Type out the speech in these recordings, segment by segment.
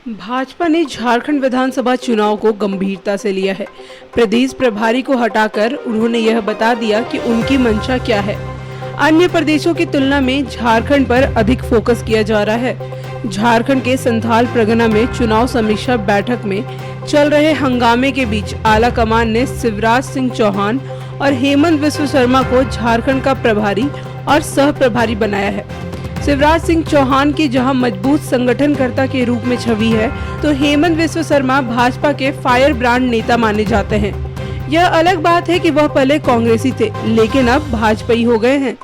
भाजपा ने झारखंड विधानसभा चुनाव को गंभीरता से लिया है। प्रदेश प्रभारी को हटाकर उन्होंने यह बता दिया कि उनकी मंशा क्या है। अन्य प्रदेशों की तुलना में झारखंड पर अधिक फोकस किया जा रहा है। झारखंड के संथाल परगना में चुनाव समीक्षा बैठक में चल रहे हंगामे के बीच आला कमान ने शिवराज सिंह चौहान और हेमंत बिस्वा शर्मा को झारखंड का प्रभारी और सह प्रभारी बनाया है। शिवराज सिंह चौहान की जहां मजबूत संगठनकर्ता के रूप में छवि है, तो हेमंत बिस्वा शर्मा भाजपा के फायर ब्रांड नेता माने जाते हैं। यह अलग बात है कि वह पहले कांग्रेसी थे, लेकिन अब भाजपाई हो गए हैं।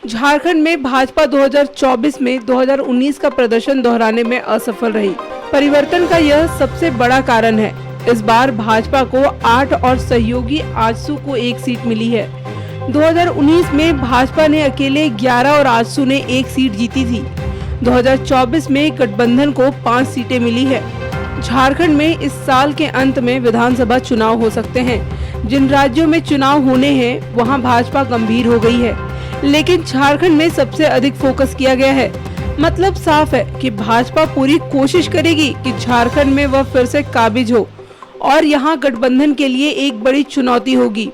झारखंड में भाजपा 2024 में 2019 का प्रदर्शन दोहराने में असफल रही। परिवर्तन का यह सबसे बड़ा कारण है। इस बार भाजपा को 8 और सहयोगी आजसू को 1 सीट मिली है। 2019 में भाजपा ने अकेले 11 और आजसू ने 1 सीट जीती थी। 2024 में गठबंधन को 5 सीटें मिली है। झारखंड में इस साल के अंत में विधानसभा चुनाव हो सकते हैं। जिन राज्यों में चुनाव होने हैं वहां भाजपा गंभीर हो गई है, लेकिन झारखंड में सबसे अधिक फोकस किया गया है। मतलब साफ है कि भाजपा पूरी कोशिश करेगी कि झारखंड में वह फिर से काबिज हो और यहाँ गठबंधन के लिए एक बड़ी चुनौती होगी।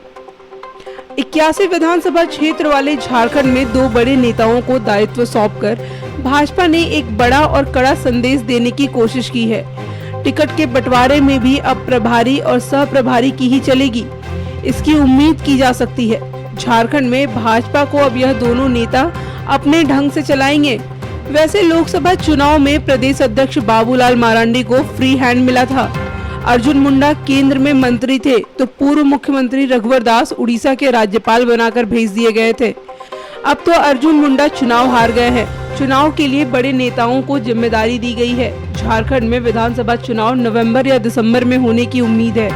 81 विधानसभा क्षेत्र वाले झारखंड में 2 बड़े नेताओं को दायित्व सौंपकर भाजपा ने एक बड़ा और कड़ा संदेश देने की कोशिश की है। टिकट के बंटवारे में भी अब प्रभारी और सह प्रभारी की ही चलेगी, इसकी उम्मीद की जा सकती है। झारखंड में भाजपा को अब यह दोनों नेता अपने ढंग से चलाएंगे। वैसे लोकसभा चुनाव में प्रदेश अध्यक्ष बाबूलाल मरांडी को फ्री हैंड मिला था। अर्जुन मुंडा केंद्र में मंत्री थे, तो पूर्व मुख्यमंत्री रघुवर दास उड़ीसा के राज्यपाल बनाकर भेज दिए गए थे। अब तो अर्जुन मुंडा चुनाव हार गए हैं। चुनाव के लिए बड़े नेताओं को जिम्मेदारी दी गई है। झारखंड में विधानसभा चुनाव नवंबर या दिसंबर में होने की उम्मीद है।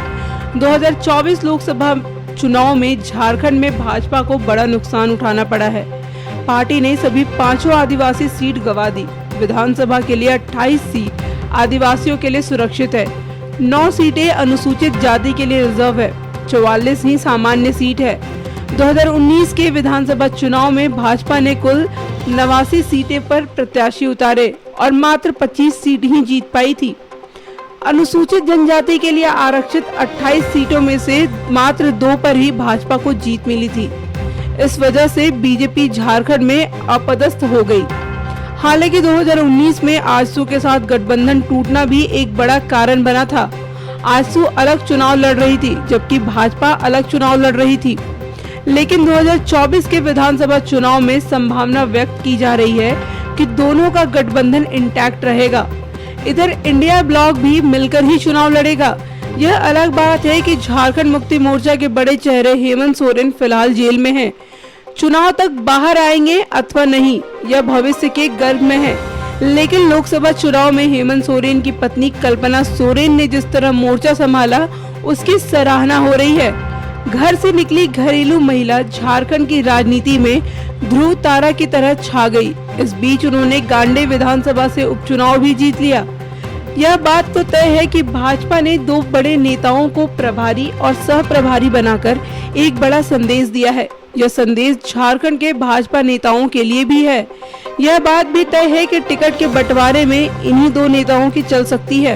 2024 लोकसभा चुनाव में झारखंड में भाजपा को बड़ा नुकसान उठाना पड़ा है। पार्टी ने सभी 5 आदिवासी सीट गंवा दी। विधानसभा के लिए 28 सीट आदिवासियों के लिए सुरक्षित है। 9 सीटें अनुसूचित जाति के लिए रिजर्व है। 44 ही सामान्य सीट है। 2019 के विधानसभा चुनाव में भाजपा ने कुल 89 सीटें पर प्रत्याशी उतारे और मात्र 25 सीट ही जीत पाई थी। अनुसूचित जनजाति के लिए आरक्षित 28 सीटों में से मात्र 2 पर ही भाजपा को जीत मिली थी। इस वजह से बीजेपी झारखंड में अपदस्थ हो गई। हालांकि 2019 में आजसू के साथ गठबंधन टूटना भी एक बड़ा कारण बना था। आजसू अलग चुनाव लड़ रही थी, जबकि भाजपा अलग चुनाव लड़ रही थी। लेकिन 2024 के विधानसभा चुनाव में संभावना व्यक्त की जा रही है कि दोनों का गठबंधन इंटैक्ट रहेगा। इधर इंडिया ब्लॉक भी मिलकर ही चुनाव लड़ेगा। यह अलग बात है कि झारखंड मुक्ति मोर्चा के बड़े चेहरे हेमंत सोरेन फिलहाल जेल में हैं। चुनाव तक बाहर आएंगे अथवा नहीं, यह भविष्य के गर्भ में है। लेकिन लोकसभा चुनाव में हेमंत सोरेन की पत्नी कल्पना सोरेन ने जिस तरह मोर्चा संभाला, उसकी सराहना हो रही है। घर से निकली घरेलू महिला झारखंड की राजनीति में ध्रुव तारा की तरह छा गई। इस बीच उन्होंने गांडे विधानसभा से उपचुनाव भी जीत लिया। यह बात तो तय है कि भाजपा ने 2 बड़े नेताओं को प्रभारी और सह प्रभारी बनाकर एक बड़ा संदेश दिया है। यह संदेश झारखंड के भाजपा नेताओं के लिए भी है। यह बात भी तय है कि टिकट के बंटवारे में इन्हीं 2 नेताओं की चल सकती है।